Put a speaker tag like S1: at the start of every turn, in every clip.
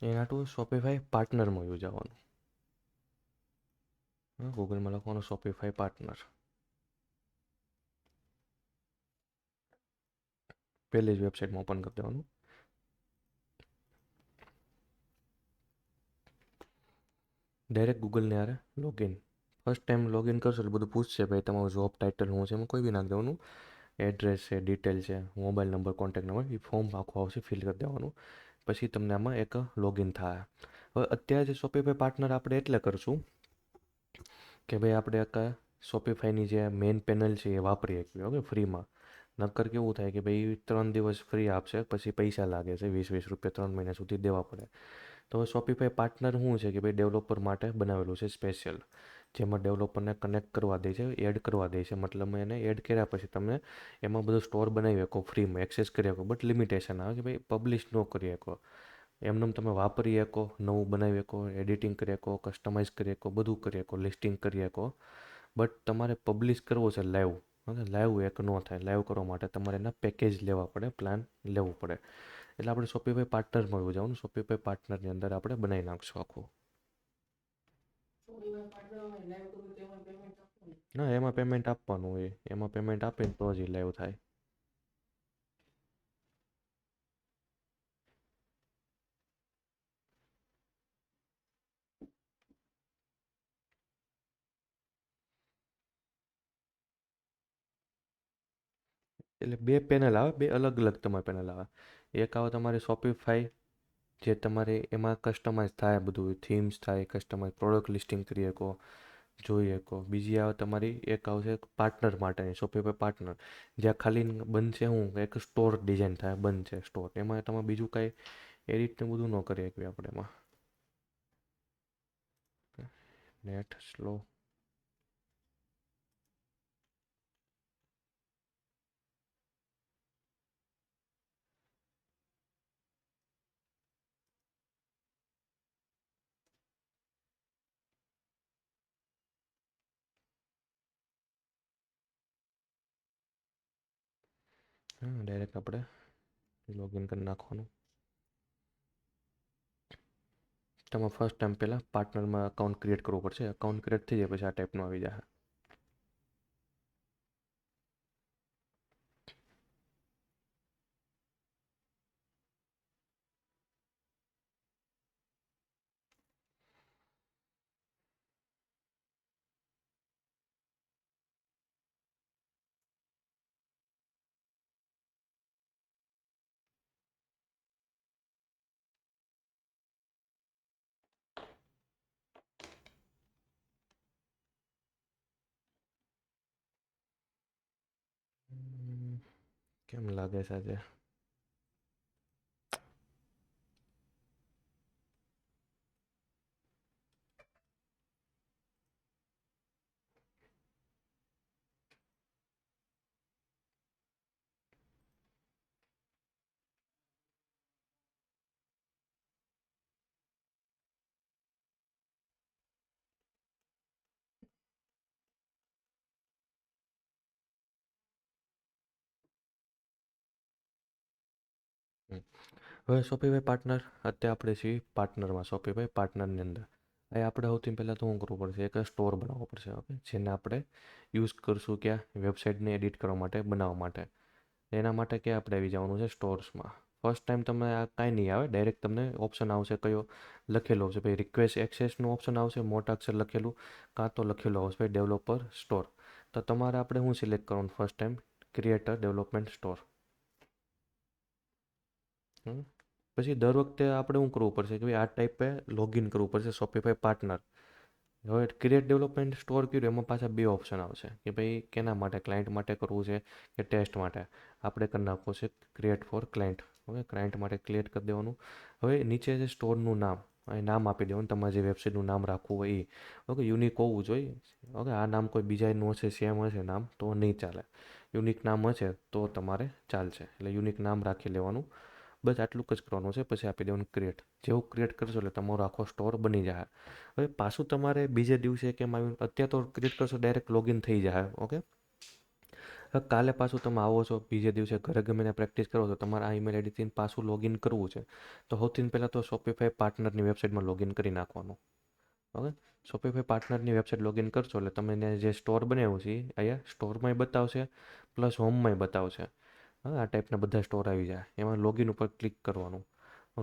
S1: એના ટુ શોપિફાઈ પાર્ટનરમાં યોજાવાનું. ગૂગલમાં લખવાનું શોપિફાઈ પાર્ટનર. પહેલી જ વેબસાઇટમાં ઓપન કરી દેવાનું. ડાયરેક્ટ ગૂગલને હારે લોગિન. ફર્સ્ટ ટાઈમ લોગિન કરશો એટલે બધું પૂછશે, ભાઈ તમારું જોબ ટાઇટલ શું છે, એમાં કોઈ બી નાખી દેવાનું. એડ્રેસ છે, ડિટેલ છે, મોબાઈલ નંબર, કોન્ટેક્ટ નંબર, એ ફોર્મ આખું આવશે, ફિલ કરી દેવાનું. પછી તમને આમાં એક લોગિન થાય. હવે અત્યારે જે શોપિફાઈ પાર્ટનર આપણે એટલે કરશું કે ભાઈ આપણે એક શોપિફાઈની જે મેઇન પેનલ છે એ વાપરી શકીએ, ઓકે, ફ્રીમાં. નક્કર કેવું થાય કે ભાઈ 3 દિવસ ફ્રી આપશે, પછી પૈસા લાગે છે 20-20 રૂપિયા 3 મહિના સુધી દેવા પડે. તો હવે શોપિફાઈ પાર્ટનર શું છે કે ભાઈ ડેવલપર માટે બનાવેલું છે સ્પેશિયલ, જેમાં ડેવલપરને કનેક્ટ કરવા દે છે, એડ કરવા દે છે. મતલબ એને એડ કર્યા પછી તમે એમાં બધું સ્ટોર બનાવી શકો, ફ્રીમાં એક્સેસ કરી શકો, બટ લિમિટેશન આવે કે ભાઈ પબ્લિશ ન કરી શકો. એમને તમે વાપરી શકો, નવું બનાવી શકો, એડિટિંગ કરી શકો, કસ્ટમાઇઝ કરી શકો, બધું કરી શકો, લિસ્ટિંગ કરી શકો. બટ તમારે પબ્લિશ કરવો છે લાઈવ. ઓકે, લાઈવ એક ન થાય. લાઈવ કરવા માટે તમારે એના પેકેજ લેવા પડે, પ્લાન લેવું પડે. એટલે આપણે શોપિફાઈ પાર્ટનરમાં જવાનું. શોપિફાઈ પાર્ટનરની અંદર આપણે બનાવી નાખશું આખું. ના, એમાં પેમેન્ટ આપવાનું હોય. એમાં પેમેન્ટ આપે તો જ લાઈવ થાય. એટલે બે પેનલ આવે, બે અલગ અલગ તમારે પેનલ આવે. એક આવે તમારી શોપિફાઈ, જે તમારે એમાં કસ્ટમાઇઝ થાય, બધું થીમ્સ થાય, કસ્ટમાઇઝ પ્રોડક્ટ લિસ્ટિંગ કરી શકો, જોઈ શકો. બીજી આવે તમારી, એક આવશે પાર્ટનર માટેની શોપિફાઈ પાર્ટનર, જ્યાં ખાલી બનશે હું એક સ્ટોર ડિઝાઇન થાય, બનશે સ્ટોર. એમાં તમે બીજું કાંઈ એડિટ ને બધું ન કરી શકીએ આપણે એમાં. Net slow. ડાયરેક્ટ આપણે લોગિન કરી નાખવાનું. તમે ફર્સ્ટ ટાઈમ પહેલાં પાર્ટનરમાં અકાઉન્ટ ક્રિએટ કરવું પડશે. અકાઉન્ટ ક્રિએટ થઈ જાય પછી આ ટાઈપનું આવી જાય. કેમ લાગે છે આજે? હવે શોપિફાઈ પાર્ટનર, અત્યારે આપણે છીએ પાર્ટનરમાં, શોપિફાઈ પાર્ટનરની અંદર. એ આપણે સૌથી પહેલાં તો શું કરવું પડશે? એક સ્ટોર બનાવવો પડશે, ઓકે, જેને આપણે યુઝ કરશું ક્યાં? વેબસાઇટને એડિટ કરવા માટે, બનાવવા માટે. એના માટે ક્યાં આપણે આવી જવાનું છે? સ્ટોર્સમાં. ફર્સ્ટ ટાઈમ તમે આ કાંઈ નહીં આવે, ડાયરેક્ટ તમને ઓપ્શન આવશે કયો? લખેલો આવશે ભાઈ રિક્વેસ્ટ એક્સેસનું ઓપ્શન આવશે, મોટા અક્ષર લખેલું, કાં તો લખેલું આવશે ભાઈ ડેવલપર સ્ટોર. તો તમારે આપણે શું સિલેક્ટ કરવાનું? First time creator development store. પછી દર વખતે આપણે શું કરવું પડશે કે ભાઈ આ ટાઈપે લોગિન કરવું પડશે શોપિફાઈ પાર્ટનર. હવે ક્રિએટ ડેવલપમેન્ટ સ્ટોર કર્યું, એમાં પાછા બે ઓપ્શન આવશે કે ભાઈ કેના માટે, ક્લાયન્ટ માટે કરવું છે કે ટેસ્ટ માટે. આપણે કરી નાખવું છે create for client. Okay, client માટે ક્રિએટ કરી દેવાનું. હવે નીચે છે સ્ટોરનું નામ, અહીં નામ આપી દેવાનું. તમારે જે વેબસાઇટનું નામ રાખવું હોય એ, ઓકે, યુનિક હોવું જોઈએ. ઓકે, આ નામ કોઈ બીજાનું હશે, સેમ હશે નામ, તો નહીં ચાલે. યુનિક નામ હશે તો તમારે ચાલશે. એટલે યુનિક નામ રાખી લેવાનું. બસ આટલું જ કરવાનું છે. પછી આપી દેવાનું ક્રિએટ. જેવું ક્રિએટ કરશો એટલે તમારો આખો સ્ટોર બની જાય. હવે પાછું તમારે બીજે દિવસે કેમ આવ્યું? અત્યારે તો ક્રિએટ કરશો ડાયરેક્ટ લોગિન થઈ જાય, ઓકે. હવે કાલે પાછું તમે આવો છો, બીજે દિવસે ઘરે ગમે ત્યાં પ્રેક્ટિસ કરો છો, તમારે આ ઈમેલ આઈડીથી પાછું લોગિન કરવું છે, તો સૌથી પહેલાં તો શોપિફાઈ પાર્ટનરની વેબસાઇટમાં લોગિન કરી નાખવાનું. ઓકે, શોપિફાઈ પાર્ટનરની વેબસાઇટ લોગિન કરશો એટલે તમને જે સ્ટોર બનાવ્યું છે એ અહીંયા સ્ટોરમાંય બતાવશે, પ્લસ હોમમાંય બતાવશે. હવે આ ટાઈપના બધા સ્ટોર આવી જાય, એમાં લોગિન ઉપર ક્લિક કરવાનું.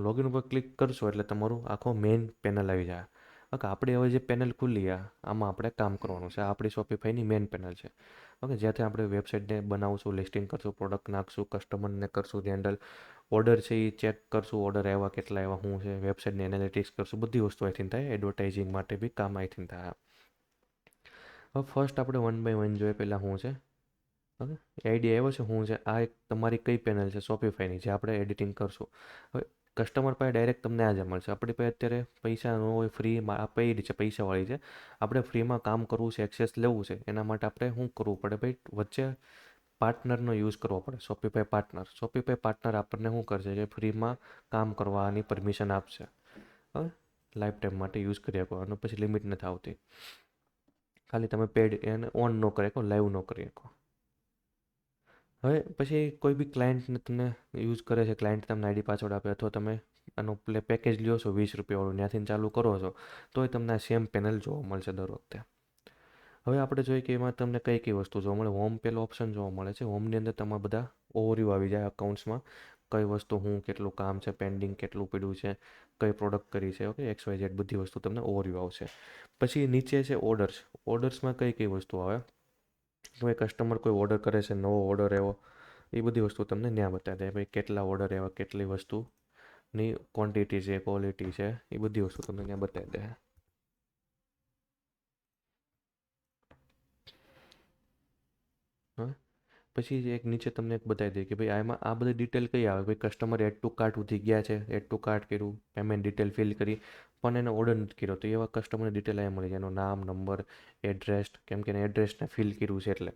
S1: લોગિન ઉપર ક્લિક કરશો એટલે તમારું આખો મેઇન પેનલ આવી જાય. ઓકે, આપણે હવે જે પેનલ ખુલી આમાં આપણે કામ કરવાનું છે. આ આપણી શોપિફાઈની મેઇન પેનલ છે. ઓકે, જ્યાંથી આપણે વેબસાઇટને બનાવશું, લિસ્ટિંગ કરશું, પ્રોડક્ટ નાખશું, કસ્ટમરને કરશું હેન્ડલ, ઓર્ડર છે એ ચેક કરશું, ઓર્ડર આવ્યા કેટલા આવ્યા શું છે, વેબસાઇટની એનાલિટિક્સ કરશું, બધી વસ્તુ અહીંથી થાય. એડવર્ટાઇઝિંગ માટે બી કામ અહીંથી થાય. હવે ફર્સ્ટ આપણે વન બાય વન જોઈએ. પહેલાં શું છે, ઓકે, આઈડિયા આવ્યો છે શું છે. આ એક તમારી કઈ પેનલ છે શોપિફાઈની, જે આપણે એડિટિંગ કરશું. હવે કસ્ટમર પાસે ડાયરેક્ટ તમને આ જ મળશે. આપણી પાસે અત્યારે પૈસા ન હોય, ફ્રીમાં આ પેઇડ છે, પૈસાવાળી છે. આપણે ફ્રીમાં કામ કરવું છે, એક્સેસ લેવું છે, એના માટે આપણે શું કરવું પડે ભાઈ, વચ્ચે પાર્ટનરનો યુઝ કરવો પડે. શોપિફાઈ પાર્ટનર, શોપિફાઈ પાર્ટનર આપણને શું કરશે કે ફ્રીમાં કામ કરવાની પરમિશન આપશે. હવે લાઈફ ટાઈમ માટે યુઝ કરી શકો, અને પછી લિમિટ નથી આવતી. ખાલી તમે પેડ એને ઓન ન કરી શકો, લાઈવ ન કરી શકો. હવે પછી કોઈ બી ક્લાયન્ટને તમને યુઝ કરે છે, ક્લાયન્ટ તમને આઈડી પાસવર્ડ આપે, અથવા તમે આનો પેકેજ લ્યો છો 20 રૂપિયાવાળું, ત્યાંથી ચાલુ કરો છો, તોય તમને આ સેમ પેનલ જોવા મળશે દર વખતે. હવે આપણે જોઈએ કે એમાં તમને કઈ કઈ વસ્તુ જોવા મળે. હોમ પહેલો ઓપ્શન જોવા મળે છે. હોમની અંદર તમારા બધા ઓવરવ્યૂ આવી જાય અકાઉન્ટ્સમાં, કઈ વસ્તુ હું કેટલું કામ છે, પેન્ડિંગ કેટલું પડ્યું છે, કઈ પ્રોડક્ટ કરી છે. ઓકે, XYZ બધી વસ્તુ તમને ઓવરવ્યૂ આવશે. પછી નીચે છે ઓર્ડર્સ. ઓર્ડર્સમાં કઈ કઈ વસ્તુ આવે, કોઈ કસ્ટમર કોઈ ઓર્ડર કરે છે, નવો ઓર્ડર આવ્યો, એ બધી વસ્તુ તમને ત્યાં બતાવી દે. ભાઈ કેટલા ઓર્ડર આવ્યા, કેટલી વસ્તુની ક્વોન્ટિટી છે, ક્વોલિટી છે, એ બધી વસ્તુ તમને ત્યાં બતાવી દે. હા, પછી એક નીચે તમને એક બતાવી દે કે ભાઈ આમાં આ બધી ડિટેલ કઈ આવે. ભાઈ કસ્ટમર એડ ટુ કાર્ટ સુધી ગયા છે, એડ ટુ કાર્ટ કર્યું, પેમેન્ટ ડિટેલ ફિલ કરી, પણ એને ઓર્ડર નથી કર્યો, તો એવા કસ્ટમરની ડિટેલ અહીંયા મળી જાય. એનું નામ, નંબર, એડ્રેસ, કેમ કે એને એડ્રેસને ફિલ કર્યું છે એટલે.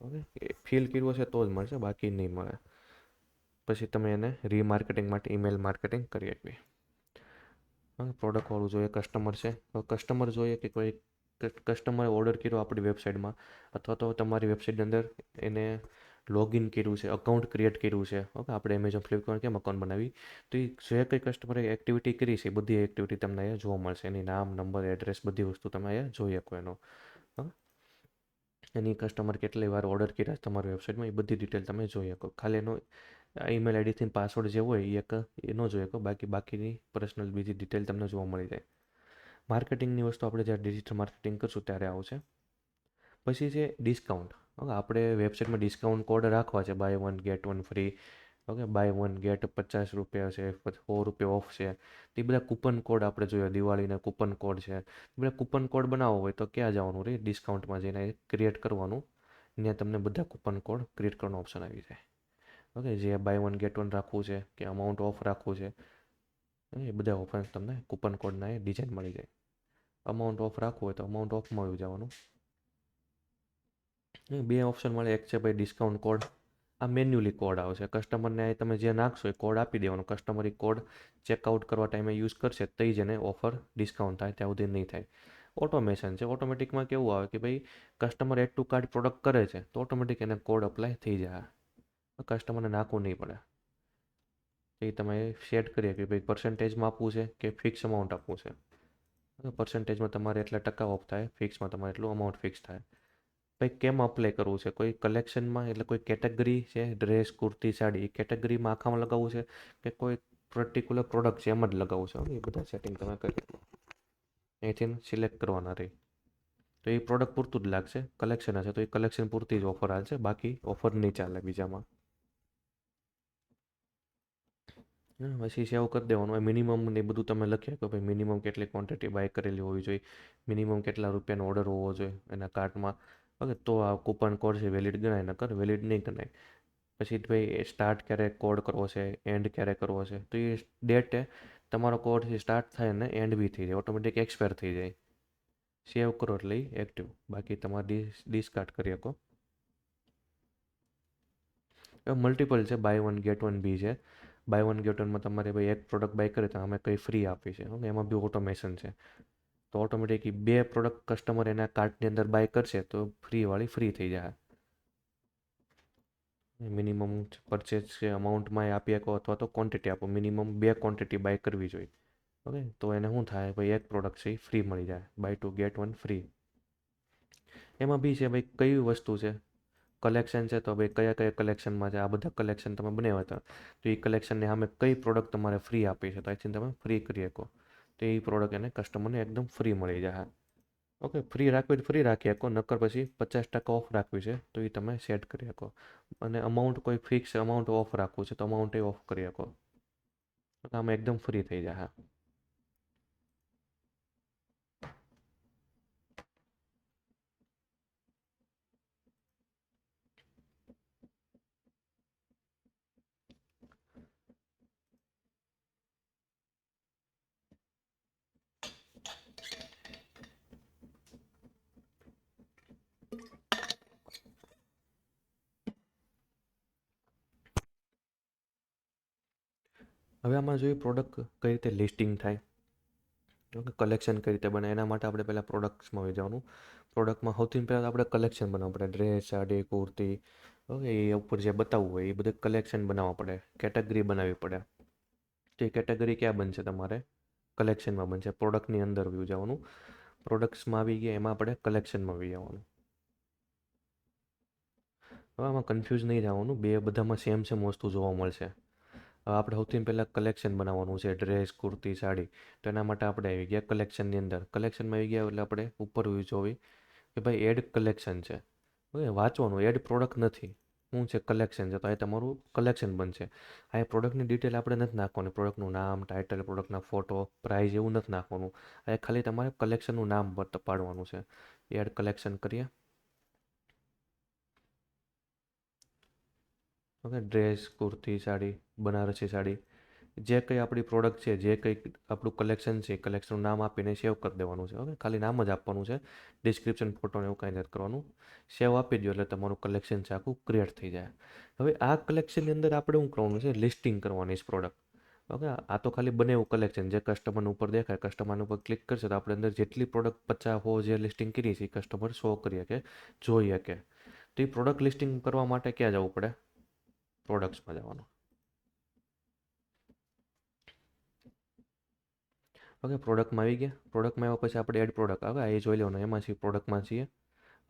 S1: ઓકે, ફિલ કર્યું હશે તો જ મળશે, બાકી નહીં મળે. પછી તમે એને રીમાર્કેટિંગ માટે ઈમેલ માર્કેટિંગ કરી આપી. પ્રોડક્ટવાળું જોઈએ, કસ્ટમર છે, કસ્ટમર જોઈએ કે કોઈ કસ્ટમરે ઓર્ડર કર્યો આપણી વેબસાઇટમાં, અથવા તો તમારી વેબસાઇટની અંદર એને લોગિન કર્યું છે, અકાઉન્ટ ક્રિએટ કર્યું છે. ઓકે, આપણે એમેઝોન, ફ્લિપકાર્ટ કેમ અકાઉન્ટ બનાવી, તો એ જે કંઈ કસ્ટમરે એક્ટિવિટી કરી છે, બધી એક્ટિવિટી તમને અહીંયા જોવા મળશે. એની નામ, નંબર, એડ્રેસ, બધી વસ્તુ તમે અહીંયા જોઈ શકો એનો. એની કસ્ટમર કેટલી વાર ઓર્ડર કર્યા તમારી વેબસાઇટમાં, એ બધી ડિટેલ તમે જોઈ શકો. ખાલી એનો ઈમેલ આઈડીથી પાસવર્ડ જે હોય એ ન જોઈ શકો, બાકીની પર્સનલ બીજી ડિટેલ તમને જોવા મળી જાય. માર્કેટિંગની વસ્તુ આપણે જ્યારે ડિજિટલ માર્કેટિંગ કરશું ત્યારે આવશે. પછી છે ડિસ્કાઉન્ટ. ઓકે, આપણે વેબસાઇટમાં ડિસ્કાઉન્ટ કોડ રાખવા છે, buy one get one free. Okay, buy one get 50 રૂપિયા છે, 100 રૂપિયા ઓફ છે. એ બધા કૂપન કોડ આપણે જોઈએ, દિવાળીના કૂપન કોડ છે. એ બધા કૂપન કોડ બનાવવો હોય તો ક્યાં જવાનું રહે, ડિસ્કાઉન્ટમાં જઈને ક્રિએટ કરવાનું. ત્યાં તમને બધા કૂપન કોડ ક્રિએટ કરવાનો ઓપ્શન આવી જાય. ઓકે, જે બાય વન ગેટ વન રાખવું છે કે અમાઉન્ટ ઓફ રાખવું છે, એ બધા ઓપ્શન તમને કૂપન કોડના એ ડિઝાઇન મળી જાય. અમાઉન્ટ ઓફ રાખવું હોય તો અમાઉન્ટ ઓફમાં આવી જવાનું. બે ઓપ્શન મળે. એક છે ભાઈ ડિસ્કાઉન્ટ કોડ. આ મેન્યુઅલી કોડ આવશે, કસ્ટમરને તમે જે નાખશો એ કોડ આપી દેવાનો. કસ્ટમર એ કોડ ચેકઆઉટ કરવા ટાઈમે યુઝ કરશે તો જ એને ઓફર ડિસ્કાઉન્ટ થાય, ત્યાં સુધી નહીં થાય. ઓટોમેશન છે. ઓટોમેટિકમાં કેવું આવે કે ભાઈ customer add to cart product કરે છે તો ઓટોમેટિક એને કોડ અપ્લાય થઈ જાય, કસ્ટમરને નાખવું નહીં પડે. એ તમે સેટ કરીએ કે ભાઈ પર્સન્ટેજમાં આપવું છે કે ફિક્સ અમાઉન્ટ આપવું છે. પર્સન્ટેજમાં તમારે એટલા ટકા ઓફ થાય, ફિક્સમાં તમારે એટલું અમાઉન્ટ ફિક્સ થાય. ભાઈ કેમ અપ્લાય કરવું છે, કોઈ કલેક્શનમાં, એટલે કોઈ કેટેગરી છે, ડ્રેસ, કુર્તી, સાડી, એ કેટેગરીમાં આખામાં લગાવવું છે કે કોઈ પર્ટિક્યુલર પ્રોડક્ટ છે એમ જ લગાવવું છે. એ બધા સેટિંગ તમે કરી અહીંથી સિલેક્ટ કરવાના રહી. તો એ પ્રોડક્ટ પૂરતું જ લાગશે. કલેક્શન હશે તો એ કલેક્શન પૂરતી જ ઓફર હાલશે, બાકી ઓફર નહીં ચાલે બીજામાં. પછી સેવ કરી દેવાનું. મિનિમમ ને બધું તમે લખ્યા કે ભાઈ મિનિમમ કેટલી ક્વોન્ટિટી બાય કરેલી હોવી જોઈએ, મિનિમમ કેટલા રૂપિયાનો ઓર્ડર હોવો જોઈએ એના કાર્ટમાં. ઓકે, તો આ કૂપન કોડ છે વેલિડ ગણાય, નકર વેલિડ નહીં ગણાય. પછી ભાઈ સ્ટાર્ટ ક્યારે કોડ કરવો છે, એન્ડ ક્યારે કરવો છે, તો એ ડેટે તમારો કોડ સ્ટાર્ટ થાય અને એન્ડ બી થઈ જાય, ઓટોમેટિક એક્સપાયર થઈ જાય. સેવ કરો એટલે એક્ટિવ, બાકી તમારે ડિસ્કાર્ડ કરી શકો. મલ્ટિપલ છે, બાય વન ગેટ વન બી છે. બાય વન ગેટ વનમાં તમારે ભાઈ એક પ્રોડક્ટ બાય કરે તો અમે કંઈ ફ્રી આપી છે. એમાં બી ઓટોમેશન છે. તો ઓટોમેટિક બે પ્રોડક્ટ કસ્ટમર એના કાર્ટની અંદર બાય કરશે તો ફ્રીવાળી ફ્રી થઈ જાય. મિનિમમ પરચેસ છે અમાઉન્ટમાં આપી શકો અથવા તો ક્વોન્ટિટી આપો. મિનિમમ 2 ક્વોન્ટિટી બાય કરવી જોઈએ. ઓકે, તો એને શું થાય ભાઈ, એક પ્રોડક્ટ છે એ ફ્રી મળી જાય, બાય 2 ગેટ 1 ફ્રી. એમાં બી છે ભાઈ કઈ વસ્તુ છે, કલેક્શન છે, તો ભાઈ કયા કયા કલેક્શનમાં છે, આ બધા કલેક્શન તમે બનાવ્યા હતા તો એ કલેક્શનની સામે કઈ પ્રોડક્ટ તમારે ફ્રી આપી છે, તો અહીંથી તમે ફ્રી કરી શકો. તો એ પ્રોડક્ટ એને કસ્ટમરને એકદમ ફ્રી મળી જાય. ઓકે, ફ્રી રાખવી તો ફ્રી રાખી શકો, નક્કર પછી 50% ઓફ રાખવી છે તો એ તમે સેટ કરી શકો. અને અમાઉન્ટ કોઈ ફિક્સ અમાઉન્ટ ઓફ રાખવું છે તો અમાઉન્ટ એ ઓફ કરી શકો. આમાં એકદમ ફ્રી થઈ જાય. હવે આમાં જોઈએ પ્રોડક્ટ કઈ રીતે લિસ્ટિંગ થાય, ઓકે, કલેક્શન કઈ રીતે બને. એના માટે આપણે પહેલાં પ્રોડક્ટ્સમાં આવી જવાનું. પ્રોડક્ટમાં સૌથી પહેલાં આપણે કલેક્શન બનાવવું પડે. ડ્રેસ, સાડી, કુર્તી, ઓકે, એ ઉપર જે બતાવવું હોય એ બધું કલેક્શન બનાવવા પડે, કેટેગરી બનાવવી પડે. તો એ કેટેગરી ક્યાં બનશે, તમારે કલેક્શનમાં બનશે. પ્રોડક્ટની અંદર વ્યૂ જવાનું, પ્રોડક્ટ્સમાં આવી ગયા, એમાં આપણે કલેક્શનમાં આવી જવાનું. હવે આમાં કન્ફ્યુઝ નહીં જવાનું, બે બધામાં સેમ સેમ વસ્તુ જોવા મળશે. આપણે સૌથી પહેલાં કલેક્શન બનાવવાનું છે, ડ્રેસ, કુર્તી, સાડી. તો એના માટે આપણે આવી ગયા કલેક્શનની અંદર. કલેક્શનમાં આવી ગયા એટલે આપણે ઉપર જોવી કે ભાઈ એડ કલેક્શન છે. ઓકે, વાંચવાનું, એડ પ્રોડક્ટ નથી, શું છે કલેક્શન છે. તો એ તમારું કલેક્શન બનશે. આ એ પ્રોડક્ટની ડિટેલ આપણે નથી નાખવાની, પ્રોડક્ટનું નામ, ટાઇટલ, પ્રોડક્ટના ફોટો, પ્રાઇસ એવું નથી નાખવાનું. આ ખાલી તમારે કલેક્શનનું નામ પાડવાનું છે. એડ કલેક્શન કરીએ. ઓકે, ડ્રેસ, કુર્તી, સાડી, બનારસી સાડી, જે કંઈ આપણી પ્રોડક્ટ છે, જે કંઈ આપણું કલેક્શન છે, કલેક્શનનું નામ આપીને સેવ કરી દેવાનું છે. ઓકે, ખાલી નામ જ આપવાનું છે, ડિસ્ક્રિપ્શન, ફોટોને એવું કાંઈ નથી કરવાનું. સેવ આપી દો એટલે તમારું કલેક્શન છે આખું ક્રિએટ થઈ જાય. હવે આ કલેક્શનની અંદર આપણે શું કરવાનું છે, લિસ્ટિંગ કરવાની છે પ્રોડક્ટ. ઓકે, આ તો ખાલી બને એવું કલેક્શન જે કસ્ટમરને ઉપર દેખાય, કસ્ટમર ઉપર ક્લિક કરશે તો આપણે અંદર જેટલી પ્રોડક્ટ 50 જે લિસ્ટિંગ કરી છે એ કસ્ટમર શો કરી શકે, જોઈ શકે. તો એ પ્રોડક્ટ લિસ્ટિંગ કરવા માટે ક્યાં જવું પડે, પ્રોડક્ટ્સમાં જવાનું. ઓકે, પ્રોડક્ટમાં આવી ગયા. પ્રોડક્ટમાં આવ્યા પછી આપણે એડ પ્રોડક્ટ આવે એ જોઈ લેવાનું, એમાં છીએ પ્રોડક્ટમાં છીએ.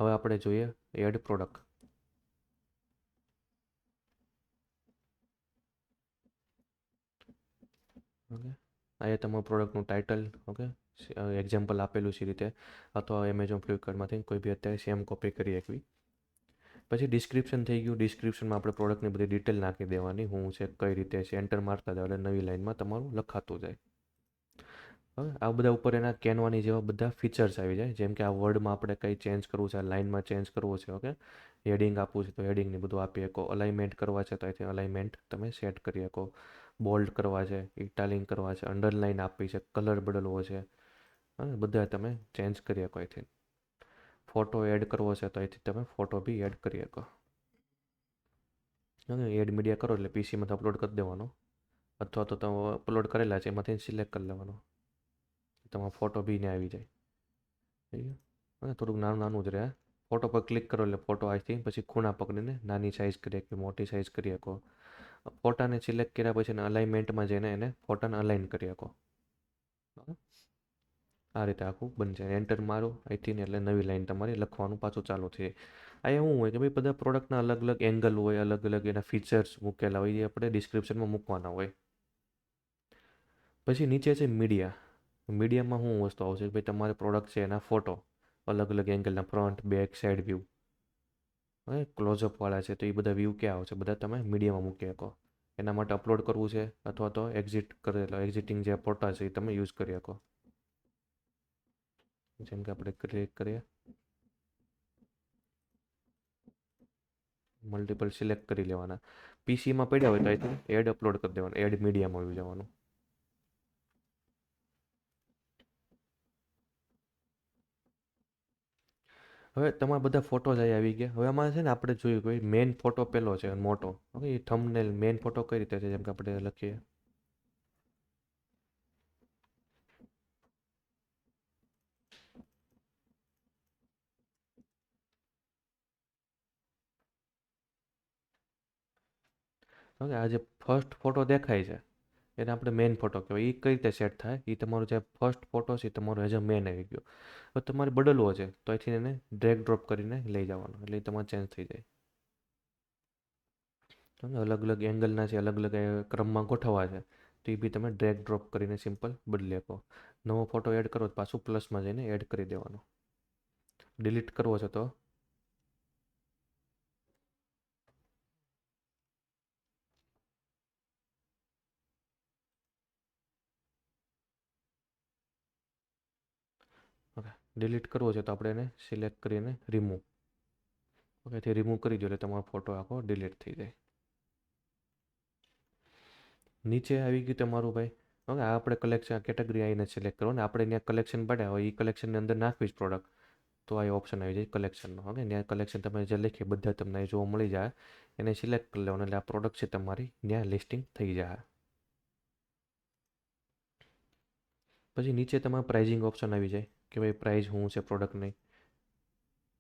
S1: હવે આપણે જોઈએ એડ પ્રોડક્ટ. ઓકે, અહીંયા તમારું પ્રોડક્ટનું ટાઇટલ, ઓકે, એક્ઝામ્પલ આપેલું છે રીતે, અથવા એમેઝોન, ફ્લિપકાર્ટમાંથી કોઈ બી અત્યારે સેમ કોપી કરી શકવી. પછી ડિસ્ક્રિપ્શન થઈ ગયું. ડિસ્ક્રિપ્શનમાં આપણે પ્રોડક્ટની બધી ડિટેલ નાખી દેવાની, શું છે, કઈ રીતે છે. એન્ટર મારતા જાવ એટલે નવી લાઈનમાં તમારું લખાતું જાય. હવે આ બધા ઉપર એના કેનવાની જેવા બધા ફીચર્સ આવી જાય, જેમ કે આ વર્ડમાં આપણે કંઈ ચેન્જ કરવું છે, આ લાઇનમાં ચેન્જ કરવું છે. ઓકે, હેડિંગ આપવું છે તો હેડિંગને બધું આપી શકો. અલાઇનમેન્ટ કરવા છે તો અહીંથી અલાઇનમેન્ટ તમે સેટ કરી શકો. બોલ્ડ કરવા છે, ઇટાલિંગ કરવા છે, અંડરલાઇન આપવી છે, કલર બદલવો છે, અને બધા તમે ચેન્જ કરી શકો અહીંથી. ફોટો એડ કરવો છે તો અહીંથી તમે ફોટો બી એડ કરી શકો. એડ મીડિયા કરો એટલે પીસીમાંથી અપલોડ કરી દેવાનો, અથવા તો તમે અપલોડ કરેલા છે એમાંથી સિલેક્ટ કરી લેવાનો, તમારો ફોટો બી ને આવી જાય. થઈ ગયું. અને થોડુંક નાનું નાનું જ રહે. ફોટો પર ક્લિક કરો એટલે ફોટો અહીંથી પછી ખૂણા પકડીને નાની સાઇઝ કરી શકો, મોટી સાઇઝ કરી શકો. ફોટાને સિલેક્ટ કર્યા પછી અલાઇનમેન્ટમાં જઈને એને ફોટાને અલાઇન કરી શકો. આ રીતે આખું બનશે. એન્ટર મારો અહીંથી ને એટલે નવી લાઈન તમારે લખવાનું પાછું ચાલુ થઈ જાય. આ શું હોય કે ભાઈ બધા પ્રોડક્ટના અલગ અલગ એંગલ હોય, અલગ અલગ એના ફીચર્સ મૂકેલા હોય, એ આપણે ડિસ્ક્રિપ્શનમાં મૂકવાના હોય. પછી નીચે છે મીડિયા. મીડિયામાં શું વસ્તુ આવશે કે ભાઈ તમારે પ્રોડક્ટ છે એના ફોટો અલગ અલગ એંગલના, ફ્રન્ટ, બેક, સાઈડ વ્યૂ, હવે ક્લોઝઅપવાળા છે તો એ બધા વ્યૂ ક્યાં આવશે, બધા તમે મીડિયામાં મૂકી શકો. એના માટે અપલોડ કરવું છે અથવા તો એક્ઝિટિંગ જે ફોટા છે એ તમે યુઝ કરી શકો. જેમ કે આપણે ક્લિક કરીએ, મલ્ટિપલ સિલેક્ટ કરી લેવાના. પીસીમાં પડ્યા હોય તો અહીંથી એડ અપલોડ કરી દેવાનું, એડ મીડિયામાં આવી જવાનું. હવે તમારા બધા ફોટોઝ અહીં આવી ગયા. હવે આમાં છે ને આપણે જોયું કે મેઇન ફોટો પેલો છે મોટો. હવે એ થંબનેલ મેઇન ફોટો કઈ રીતે છે, જેમ કે આપણે લખીએ ઓકે, આ જે ફર્સ્ટ ફોટો દેખાય છે એને આપણે મેઇન ફોટો કહેવાય. એ કઈ રીતે સેટ થાય? એ તમારો જે ફર્સ્ટ ફોટો છે એ તમારો એઝ અ મેન આવી ગયો. હવે તમારે બદલવો છે તો અહીંથી એને ડ્રેગ ડ્રોપ કરીને લઈ જવાનો, એટલે એ તમારે ચેન્જ થઈ જાય. અલગ અલગ એંગલના છે, અલગ અલગ ક્રમમાં ગોઠવવા છે તો એ બી તમે ડ્રેગ ડ્રોપ કરીને સિમ્પલ બદલી શકો. નવો ફોટો એડ કરો તો પાછું પ્લસમાં જઈને એડ કરી દેવાનો. ડિલીટ કરવો છે તો ઓકે, ડિલીટ કરવો છે તો આપણે એને સિલેક્ટ કરીને રિમૂવ. ઓકે, તે રિમૂવ કરી દો એટલે તમારો ફોટો આખો ડિલીટ થઈ જાય. નીચે આવી ગયું તમારું ભાઈ. ઓકે, આ આપણે કલેક્શન કેટેગરી આવીને સિલેક્ટ કરો ને આપણે ત્યાં કલેક્શન પાડ્યા હોય એ કલેક્શનની અંદર નાખવી જ પ્રોડક્ટ, તો આ ઓપ્શન આવી જાય કલેક્શનનો. ઓકે, ત્યાં કલેક્શન તમે જે લખી બધા તમને જોવા મળી જાય, એને સિલેક્ટ કરી લેવાનું એટલે આ પ્રોડક્ટ છે તમારી ત્યાં લિસ્ટિંગ થઈ જાય. પછી નીચે તમારે પ્રાઇઝિંગ ઓપ્શન આવી જાય કે ભાઈ પ્રાઇસ શું છે પ્રોડક્ટની.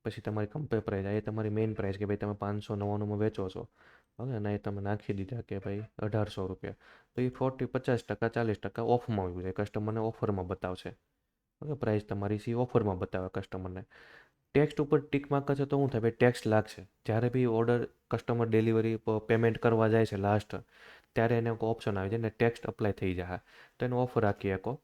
S1: પછી તમારી કમ્પેર પ્રાઇસ, આ એ તમારી મેઇન પ્રાઇસ કે ભાઈ તમે 599માં વેચો છો. ઓકે, અને એ તમે નાખી દીધા કે ભાઈ 1800 રૂપિયા, તો એ 50%, 40% ઓફમાં આવ્યું છે, કસ્ટમરને ઓફરમાં બતાવશે. ઓકે, પ્રાઇસ તમારી સી ઓફરમાં બતાવે કસ્ટમરને. ટેક્સ્ટ ઉપર ટીક માર્ક કરશે તો શું થાય ભાઈ, ટેક્સ લાગશે. જ્યારે બી ઓર્ડર કસ્ટમર ડિલિવરી પેમેન્ટ કરવા જાય છે લાસ્ટ, ત્યારે એને ઓપ્શન આવી જાય ને ટેક્સ્ટ અપ્લાય થઈ જાય, તો એનો ઓફર રાખી શકો.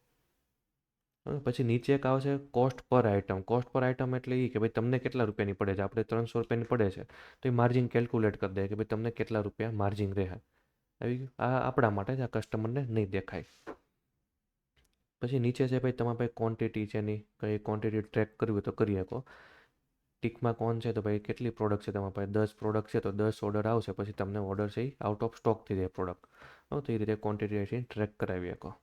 S1: પછી નીચે એક આવશે કોસ્ટ પર આઇટમ. કોસ્ટ પર આઇટમ એટલે એ કે ભાઈ તમને કેટલા રૂપિયાની પડે છે. આપણે 300 રૂપિયાની પડે છે તો એ માર્જિન કેલ્ક્યુલેટ કરી દે કે ભાઈ તમને કેટલા રૂપિયા માર્જિન રહે. આવી ગયું. આ આપણા માટે જ, આ કસ્ટમરને નહીં દેખાય. પછી નીચે છે ભાઈ તમારા ભાઈ ક્વોન્ટિટી છે, એની કઈ ક્વોન્ટિટી ટ્રેક કરવી હોય તો કરી શકો. ટીકમાં કોણ છે તો ભાઈ કેટલી પ્રોડક્ટ છે તમારા પાસે, 10 પ્રોડક્ટ છે તો 10 ઓર્ડર આવશે, પછી તમને ઓર્ડર છે એ આઉટ ઓફ સ્ટોક થઈ જાય પ્રોડક્ટ. તો એ રીતે ક્વોન્ટિટી ટ્રેક કરાવી શકો.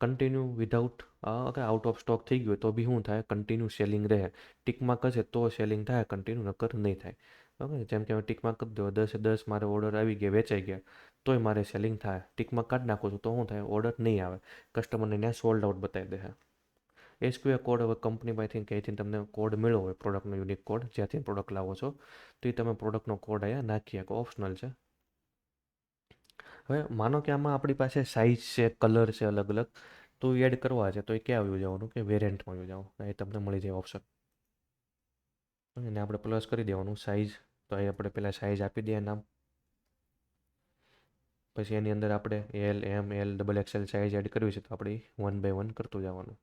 S1: Continue without, okay, out of stock થઈ ગયું તો બી શું થાય, કન્ટિન્યુ સેલિંગ રહે. ટીકમાં કરશે તો સેલિંગ થાય, કન્ટિન્યુ નકર નહીં થાય. ઓકે, જેમ કે ટીકમાં કરી દો 10 મારે ઓર્ડર આવી ગયા, વેચાઈ ગયા, તોય મારે સેલિંગ થાય. ટીકમાં કાઢી નાખું છું તો શું થાય, ઓર્ડર નહીં આવે, કસ્ટમરને ત્યાં સોલ્ડ આઉટ બતાવી દે. એસક્યુએ કોડ હવે કંપની પાસેથી ક્યાંયથી તમને કોડ મળ્યો હોય, પ્રોડક્ટનો યુનિક કોડ, જ્યાંથી પ્રોડક્ટ લાવો છો તો એ તમે પ્રોડક્ટનો કોડ અહીંયા નાખી શકો, ઓપ્શનલ છે. હવે માનો કે આમાં આપણી પાસે સાઇઝ છે, કલર છે અલગ અલગ, તો એડ કરવા છે તો એ ક્યાં આવ્યું જવાનું કે વેરિયન્ટમાં આવ્યું જવાનું, એ તમને મળી જાય ઓપ્શન. એને આપણે પ્લસ કરી દેવાનું સાઇઝ, તો અહીં આપણે પહેલાં સાઇઝ આપી દઈએ નામ. પછી એની અંદર આપણે એલ, એમ, એલ, XXL સાઇઝ એડ કરવી છે તો આપણે 1 બાય 1 કરતું જવાનું.